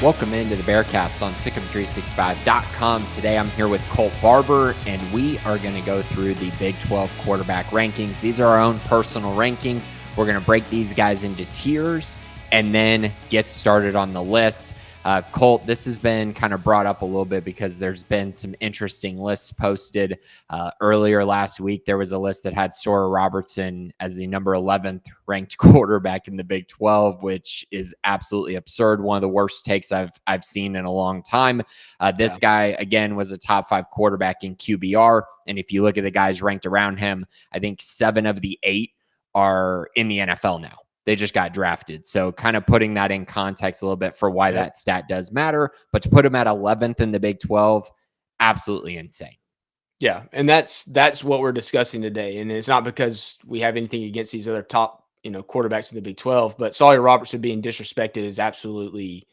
Welcome into the Bearcast on Sikkim365.com. Today I'm here with Colt Barber, and we are going to go through the Big 12 quarterback rankings. These are our own personal rankings. We're going to break these guys into tiers and then get started on the list. Colt, this has been kind of brought up a little bit because there's been some interesting lists posted. Earlier last week, there was a list that had Sora Robertson as the number 11th ranked quarterback in the Big 12, which is absolutely absurd. One of the worst takes I've seen in a long time. This guy, again, was a top 5 quarterback in QBR. And if you look at the guys ranked around him, I think 7 of the 8 are in the NFL now. They just got drafted. So kind of putting that in context a little bit for why that stat does matter. But to put him at 11th in the Big 12, absolutely insane. Yeah, and that's what we're discussing today. And it's not because we have anything against these other top, quarterbacks in the Big 12, but Sawyer Robertson being disrespected is absolutely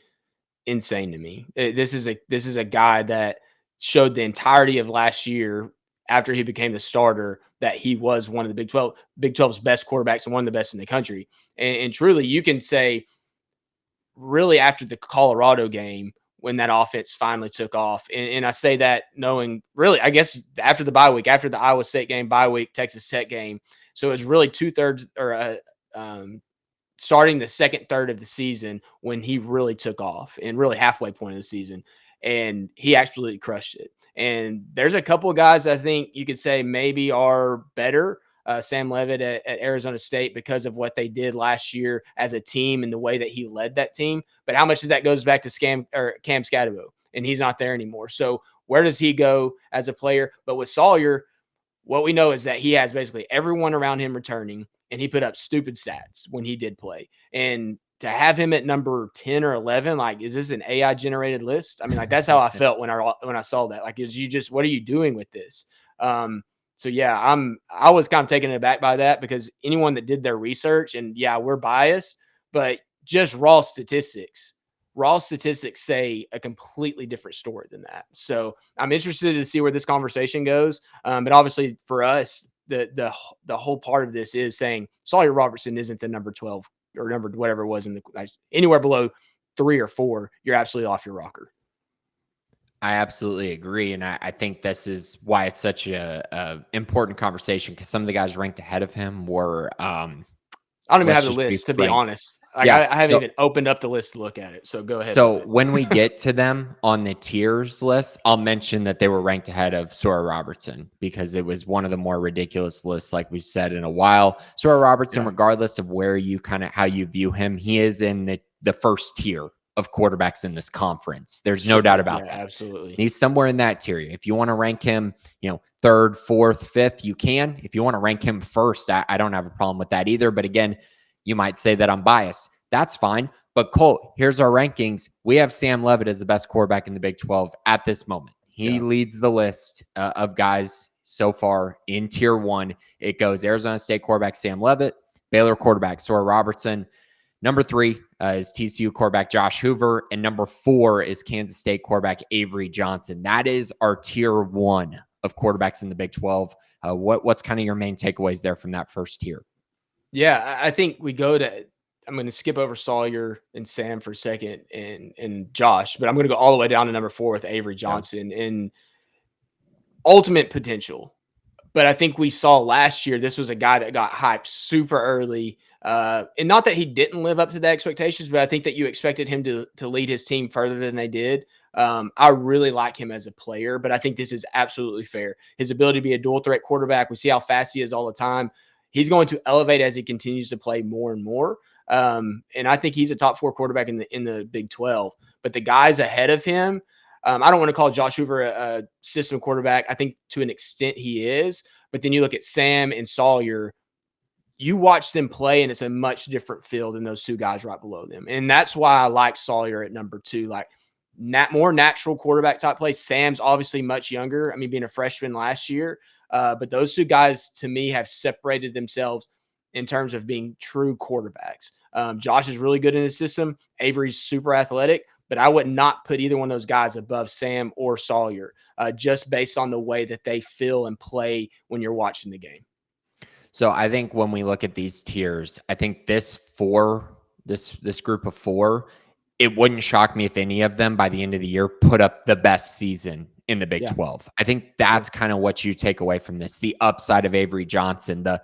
insane to me. This is a guy that showed the entirety of last year after he became the starter that he was one of the Big 12's best quarterbacks and one of the best in the country. And truly, you can say, really, after the Colorado game, when that offense finally took off. And I say that knowing, really, I guess after the bye week, after the Iowa State game, bye week, Texas Tech game. So it was really 2/3 or starting the second third of the season when he really took off, and really halfway point of the season. And he absolutely crushed it. And there's a couple of guys that I think you could say maybe are better. Sam Leavitt at Arizona State, because of what they did last year as a team and the way that he led that team. But how much of that goes back to Cam Scadabo? And he's not there anymore. So where does he go as a player? But with Sawyer, what we know is that he has basically everyone around him returning, and he put up stupid stats when he did play. And to have him at number 10 or 11, like, is this an AI generated list? I mean, like, that's how I felt when I saw that. Like, what are you doing with this? So yeah, I was kind of taken aback by that, because anyone that did their research, and yeah, we're biased, but just raw statistics say a completely different story than that. So I'm interested to see where this conversation goes. But obviously for us, the whole part of this is saying Sawyer Robertson isn't the number 12 or number whatever it was in the anywhere below 3 or 4. You're absolutely off your rocker. I absolutely agree. And I think this is why it's such a important conversation, because some of the guys ranked ahead of him were I don't even have the list, to be honest. Like, yeah, I haven't even opened up the list to look at it. So go ahead. So when we get to them on the tiers list, I'll mention that they were ranked ahead of Sora Robertson, because it was one of the more ridiculous lists, like we've said, in a while. Sora Robertson, regardless of where you how you view him, he is in the first tier of quarterbacks in this conference. There's no doubt about that. Absolutely. He's somewhere in that tier. If you want to rank him, 3rd, 4th, 5th, you can. If you want to rank him first, I don't have a problem with that either. But again, you might say that I'm biased. That's fine. But Colt, here's our rankings. We have Sam Leavitt as the best quarterback in the Big 12 at this moment. He leads the list of guys so far in tier 1. It goes Arizona State quarterback Sam Leavitt, Baylor quarterback Sora Robertson. Number 3 is TCU quarterback Josh Hoover. And number 4 is Kansas State quarterback Avery Johnson. That is our tier 1 of quarterbacks in the Big 12. What's kind of your main takeaways there from that first tier? Yeah, I think we go to – I'm going to skip over Sawyer and Sam for a second and Josh, but I'm going to go all the way down to number 4 with Avery Johnson and ultimate potential. But I think we saw last year, this was a guy that got hyped super early. And not that he didn't live up to the expectations, but I think that you expected him to lead his team further than they did. I really like him as a player, but I think this is absolutely fair. His ability to be a dual threat quarterback, we see how fast he is all the time. He's going to elevate as he continues to play more and more. And I think he's a top 4 quarterback in the Big 12. But the guys ahead of him, I don't want to call Josh Hoover a system quarterback. I think to an extent he is. But then you look at Sam and Sawyer, you watch them play, and it's a much different feel than those 2 guys right below them. And that's why I like Sawyer at number 2. Like, more natural quarterback type play. Sam's obviously much younger. I mean, being a freshman last year. But those 2 guys, to me, have separated themselves in terms of being true quarterbacks. Josh is really good in his system. Avery's super athletic, but I would not put either one of those guys above Sam or Sawyer, just based on the way that they feel and play when you're watching the game. So I think when we look at these tiers, I think this group of 4 it wouldn't shock me if any of them by the end of the year put up the best season in the Big Yeah. 12. I think that's kind of what you take away from this. The upside of Avery Johnson, the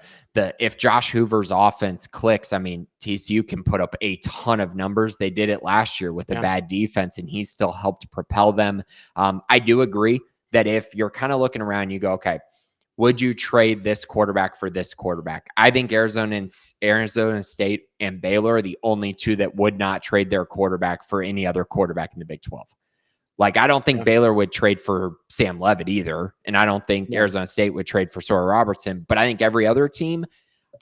if Josh Hoover's offense clicks, I mean, TCU can put up a ton of numbers. They did it last year with a bad defense, and he still helped propel them. I do agree that if you're kind of looking around, you go, okay, would you trade this quarterback for this quarterback? I think Arizona State and Baylor are the only two that would not trade their quarterback for any other quarterback in the Big 12. Like, I don't think Baylor would trade for Sam Levitt either. And I don't think Arizona State would trade for Sawyer Robertson. But I think every other team,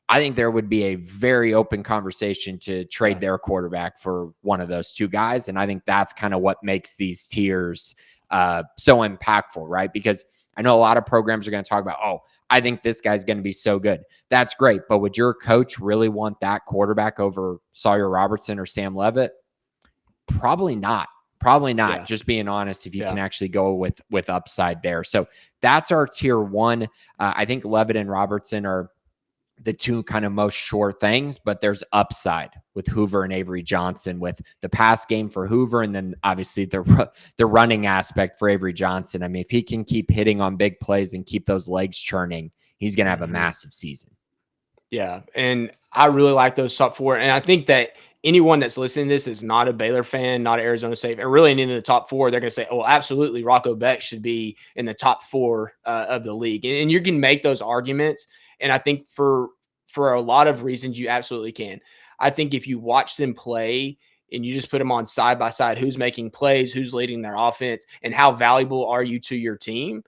I think there would be a very open conversation to trade their quarterback for one of those two guys. And I think that's kind of what makes these tiers so impactful, right? Because I know a lot of programs are going to talk about, oh, I think this guy's going to be so good. That's great. But would your coach really want that quarterback over Sawyer Robertson or Sam Levitt? Probably not. Probably not. Just being honest, if you can actually go with upside there. So that's our tier one. I think Levitt and Robertson are the two kind of most sure things, but there's upside with Hoover and Avery Johnson, with the pass game for Hoover, and then obviously the running aspect for Avery Johnson. I mean, if he can keep hitting on big plays and keep those legs churning, he's going to have a massive season. Yeah, and I really like those top four, and I think that anyone that's listening to this is not a Baylor fan, not an Arizona State, and really any of the top four, they're going to say, oh, absolutely, Rocco Beck should be in the top four of the league. And you can make those arguments, and I think for a lot of reasons, you absolutely can. I think if you watch them play and you just put them on side by side, who's making plays, who's leading their offense, and how valuable are you to your team,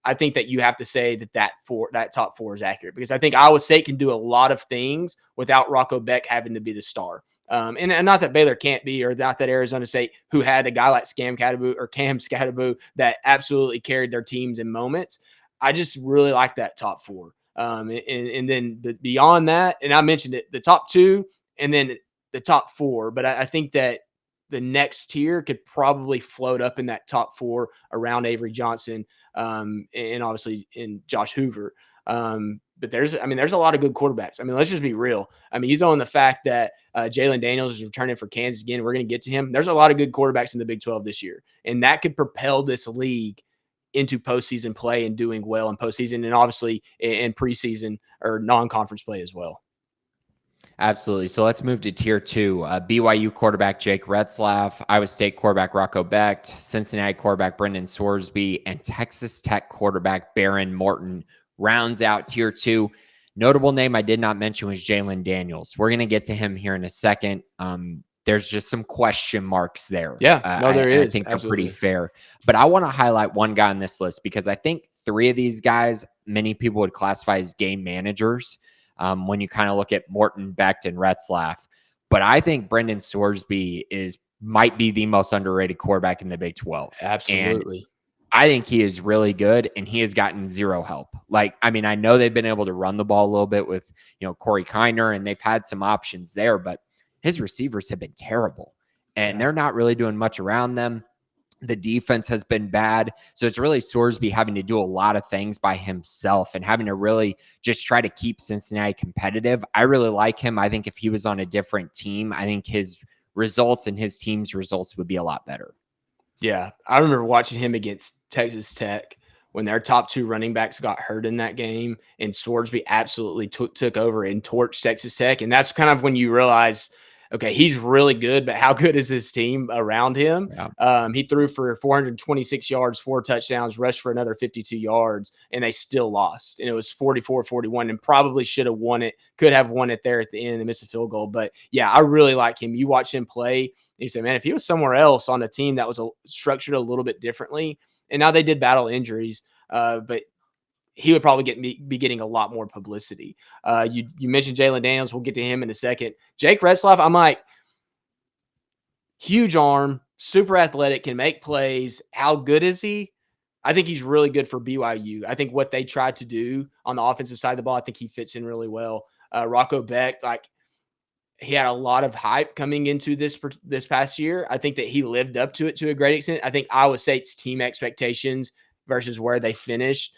I think that you have to say that top four is accurate, because I think Iowa State can do a lot of things without Rocco Beck having to be the star. And not that Baylor can't be, or not that Arizona State, who had a guy like Cam Skattebo that absolutely carried their teams in moments. I just really like that top four. And then beyond that, and I mentioned it, the top two and then the top four, but I think that the next tier could probably float up in that top four around Avery Johnson, and obviously in Josh Hoover. But there's a lot of good quarterbacks. I mean, let's just be real. I mean, you throw in the fact that Jalen Daniels is returning for Kansas again. We're going to get to him. There's a lot of good quarterbacks in the Big 12 this year, and that could propel this league into postseason play and doing well in postseason, and obviously in preseason or non-conference play as well. Absolutely. So let's move to tier two. BYU quarterback Jake Retzlaff, Iowa State quarterback Rocco Becht, Cincinnati quarterback Brendan Sorsby, and Texas Tech quarterback Baron Morton rounds out tier two. Notable name I did not mention was Jalen Daniels. We're going to get to him here in a second. There's just some question marks there. Yeah, there is. I think they're pretty fair. But I want to highlight one guy on this list, because I think three of these guys, many people would classify as game managers. When you kind of look at Morton, Becht, and Retzlaff. But I think Brendan Sorsby might be the most underrated quarterback in the Big 12. Absolutely. And I think he is really good, and he has gotten zero help. Like, I mean, I know they've been able to run the ball a little bit with, Corey Kiner, and they've had some options there, but his receivers have been terrible, and they're not really doing much around them. The defense has been bad. So it's really Sorsby having to do a lot of things by himself and having to really just try to keep Cincinnati competitive. I really like him. I think if he was on a different team, I think his results and his team's results would be a lot better. Yeah. I remember watching him against Texas Tech when their top two running backs got hurt in that game, and Sorsby absolutely took over and torched Texas Tech. And that's kind of when you realize, okay, he's really good, but how good is his team around him? Yeah. He threw for 426 yards, 4 touchdowns, rushed for another 52 yards, and they still lost. And it was 44-41, and probably should have won it, could have won it there at the end and missed a field goal. But, yeah, I really like him. You watch him play, and you say, man, if he was somewhere else on a team that was structured a little bit differently, and now they did battle injuries, but he would probably be getting a lot more publicity. You mentioned Jalen Daniels. We'll get to him in a second. Jake Retzlaff, I'm like, huge arm, super athletic, can make plays. How good is he? I think he's really good for BYU. I think what they tried to do on the offensive side of the ball, I think he fits in really well. Rocco Becht, he had a lot of hype coming into this past year. I think that he lived up to it to a great extent. I think Iowa State's team expectations versus where they finished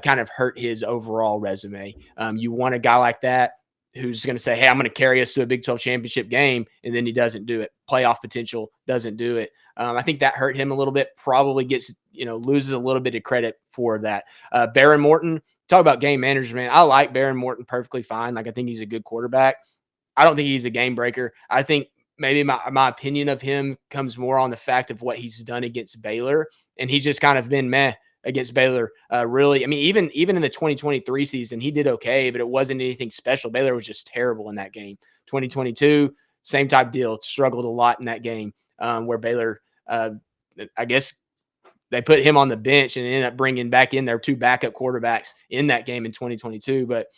kind of hurt his overall resume. You want a guy like that. who's going to say, hey, I'm going to carry us to a Big 12 championship game, and then he doesn't do it. Playoff potential, doesn't do it. I think that hurt him a little bit, probably gets, loses a little bit of credit for that. Baron Morton, talk about game management. I like Baron Morton perfectly fine. Like, I think he's a good quarterback. I don't think he's a game breaker. I think maybe my opinion of him comes more on the fact of what he's done against Baylor, and he's just kind of been meh against Baylor. Really, I mean, even in the 2023 season, he did okay, but it wasn't anything special. Baylor was just terrible in that game. 2022, same type deal. Struggled a lot in that game, where Baylor, I guess, they put him on the bench and ended up bringing back in their two backup quarterbacks in that game in 2022. But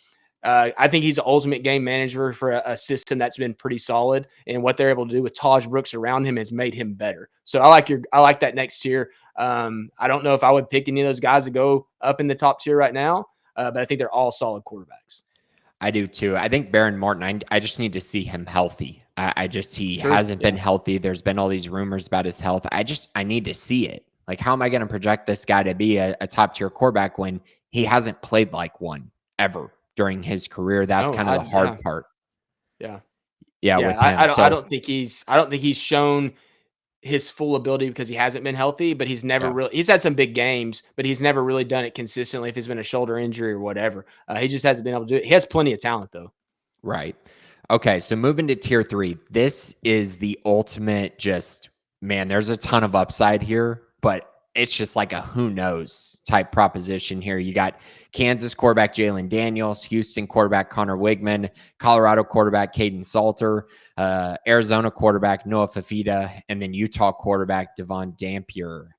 I think he's the ultimate game manager for a system that's been pretty solid, and what they're able to do with Taj Brooks around him has made him better. So I like that next tier. I don't know if I would pick any of those guys to go up in the top tier right now, but I think they're all solid quarterbacks. I do too. I think Baron Morton, I just need to see him healthy. He hasn't been healthy. There's been all these rumors about his health. I need to see it. Like, how am I going to project this guy to be a top tier quarterback when he hasn't played like one ever during his career? That's kind of the hard part. Yeah. With him. I don't think he's shown his full ability because he hasn't been healthy, but he's had some big games, but he's never really done it consistently if it's been a shoulder injury or whatever. He just hasn't been able to do it. He has plenty of talent though. Right. Okay. So moving to tier 3, this is the ultimate there's a ton of upside here, but it's just like a who knows type proposition here. You got Kansas quarterback Jalen Daniels, Houston quarterback Connor Wigman, Colorado quarterback Caden Salter, Arizona quarterback Noah Fafita, and then Utah quarterback Devon Dampier.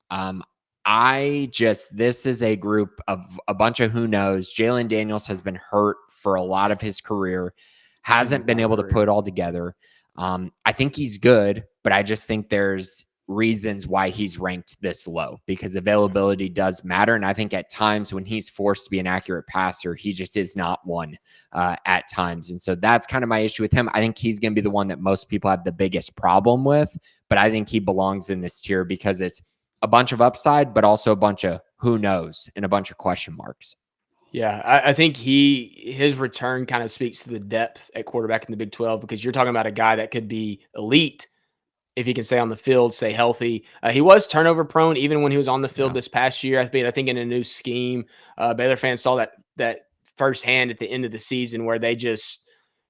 This is a group of a bunch of who knows. Jalen Daniels has been hurt for a lot of his career, hasn't been able to put it all together. I think he's good, but I just think there's reasons why he's ranked this low, because availability does matter. And I think at times when he's forced to be an accurate passer, he just is not one at times. And so that's kind of my issue with him. I think he's going to be the one that most people have the biggest problem with, but I think he belongs in this tier because it's a bunch of upside, but also a bunch of who knows and a bunch of question marks. Yeah, I think his return kind of speaks to the depth at quarterback in the Big 12, because you're talking about a guy that could be elite if he can stay on the field, stay healthy. He was turnover prone even when he was on the field this past year. I think in a new scheme, Baylor fans saw that firsthand at the end of the season, where they just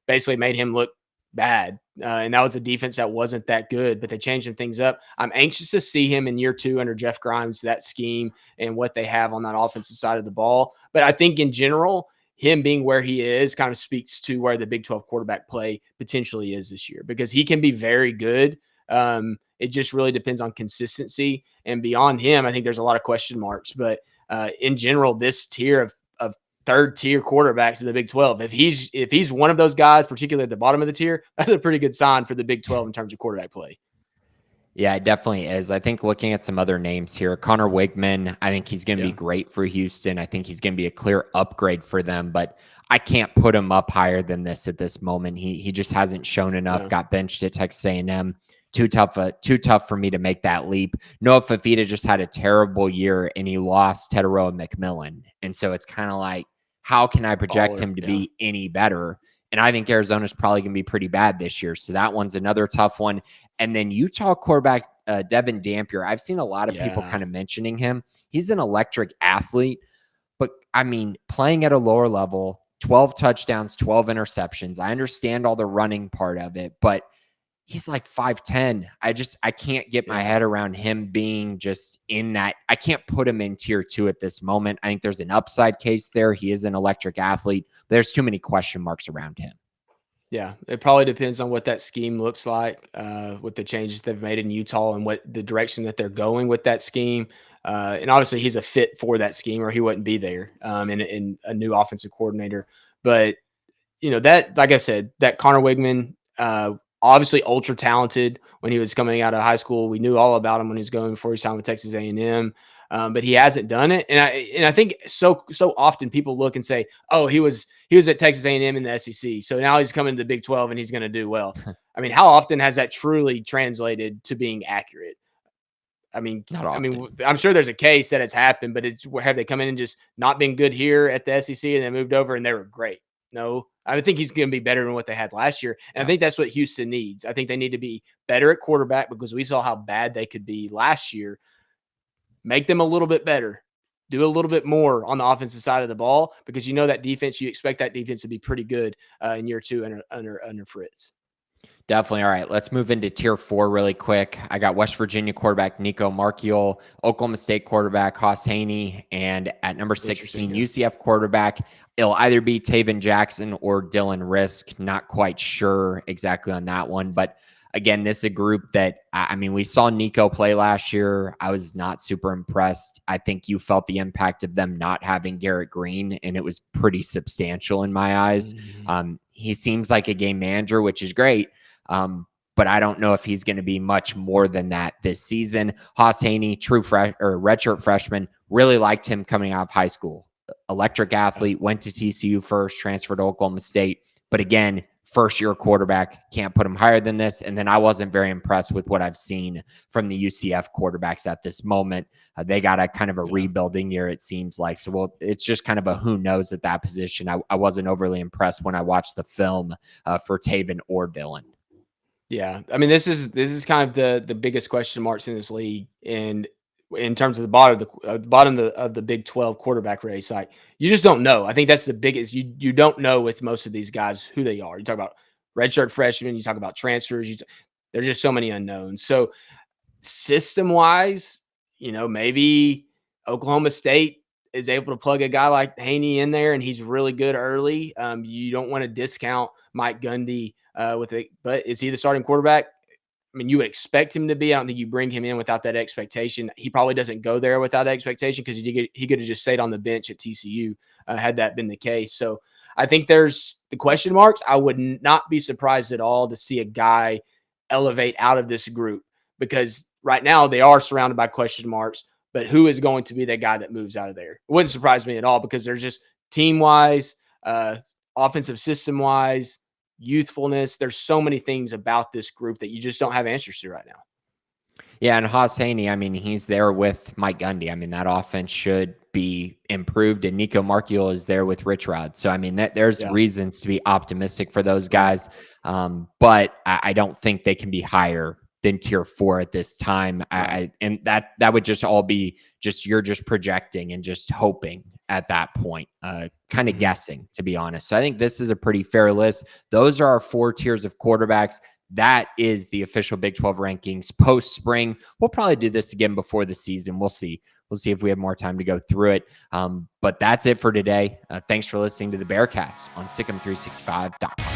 basically made him look bad. And that was a defense that wasn't that good, but they changed some things up. I'm anxious to see him in year 2 under Jeff Grimes, that scheme and what they have on that offensive side of the ball. But I think in general, him being where he is kind of speaks to where the Big 12 quarterback play potentially is this year, because he can be very good. It just really depends on consistency, and beyond him, I think there's a lot of question marks, but in general, this tier of third tier quarterbacks in the Big 12, if he's one of those guys, particularly at the bottom of the tier, that's a pretty good sign for the Big 12 in terms of quarterback play. Yeah, it definitely is. I think looking at some other names here, Connor Wigman, I think he's going to be great for Houston. I think he's going to be a clear upgrade for them, but I can't put him up higher than this at this moment. He just hasn't shown enough. Got benched at Texas A&M. Too tough for me to make that leap. Noah Fafita just had a terrible year, and he lost Tedero McMillan. And so it's kind of like, how can I project him to be any better? And I think Arizona's probably going to be pretty bad this year. So that one's another tough one. And then Utah quarterback Devon Dampier. I've seen a lot of people kind of mentioning him. He's an electric athlete, but I mean, playing at a lower level, 12 touchdowns, 12 interceptions. I understand all the running part of it, but he's like 5'10". I can't get my head around him being just in that. I can't put him in tier 2 at this moment. I think there's an upside case there. He is an electric athlete. There's too many question marks around him. Yeah, it probably depends on what that scheme looks like with the changes they've made in Utah and what the direction that they're going with that scheme. And obviously he's a fit for that scheme, or he wouldn't be there in a new offensive coordinator. But, that, like I said, that Connor Wigman, obviously ultra talented when he was coming out of high school. We knew all about him when he was going before he signed with Texas A&M. But he hasn't done it. And I think so often people look and say, oh, he was at Texas A&M in the SEC. So now he's coming to the Big 12 and he's going to do well. I mean, how often has that truly translated to being accurate? I mean, I'm sure there's a case that it's happened, but have they come in and just not been good here at the SEC and then moved over and they were great? No, I think he's going to be better than what they had last year. And I think that's what Houston needs. I think they need to be better at quarterback because we saw how bad they could be last year. Make them a little bit better. Do a little bit more on the offensive side of the ball because that defense, you expect that defense to be pretty good in year 2 under Fritz. Definitely. All right, let's move into tier 4 really quick. I got West Virginia quarterback Nico Marchiol, Oklahoma State quarterback Haas Haney, and at number 16, UCF quarterback, it'll either be Taven Jackson or Dylan Risk. Not quite sure exactly on that one, but again, this is a group that, we saw Nico play last year. I was not super impressed. I think you felt the impact of them not having Garrett Green, and it was pretty substantial in my eyes. He seems like a game manager, which is great. But I don't know if he's going to be much more than that this season. Haas Haney, true redshirt freshman, really liked him coming out of high school. Electric athlete, went to TCU first, transferred to Oklahoma State. But again, first-year quarterback, can't put him higher than this. And then I wasn't very impressed with what I've seen from the UCF quarterbacks at this moment. They got a kind of a rebuilding year, it seems like. So, it's just kind of a who knows at that position. I wasn't overly impressed when I watched the film for Taven or Dylan. Yeah, this is kind of the biggest question marks in this league, and in terms of the bottom of the Big 12 quarterback race, like you just don't know. I think that's the biggest. You don't know with most of these guys who they are. You talk about redshirt freshmen, you talk about transfers. There's just so many unknowns. So system wise, maybe Oklahoma State is able to plug a guy like Haney in there, and he's really good early. You don't want to discount Mike Gundy with it, but is he the starting quarterback? You would expect him to be. I don't think you bring him in without that expectation. He probably doesn't go there without expectation because he could have just stayed on the bench at TCU had that been the case. So I think there's the question marks. I would not be surprised at all to see a guy elevate out of this group because right now they are surrounded by question marks. But who is going to be that guy that moves out of there? It wouldn't surprise me at all because they're just team-wise, offensive system-wise, youthfulness. There's so many things about this group that you just don't have answers to right now. Yeah, and Haas Haney, he's there with Mike Gundy. That offense should be improved, and Nico Marchiol is there with Rich Rod. So, there's reasons to be optimistic for those guys, but I don't think they can be higher than tier 4 at this time. And that would just all be you're just projecting and just hoping at that point, kind of guessing, to be honest. So I think this is a pretty fair list. Those are our 4 tiers of quarterbacks. That is the official Big 12 rankings post spring. We'll probably do this again before the season. We'll see. We'll see if we have more time to go through it. But that's it for today. Thanks for listening to the Bearcast on SicEm365.com.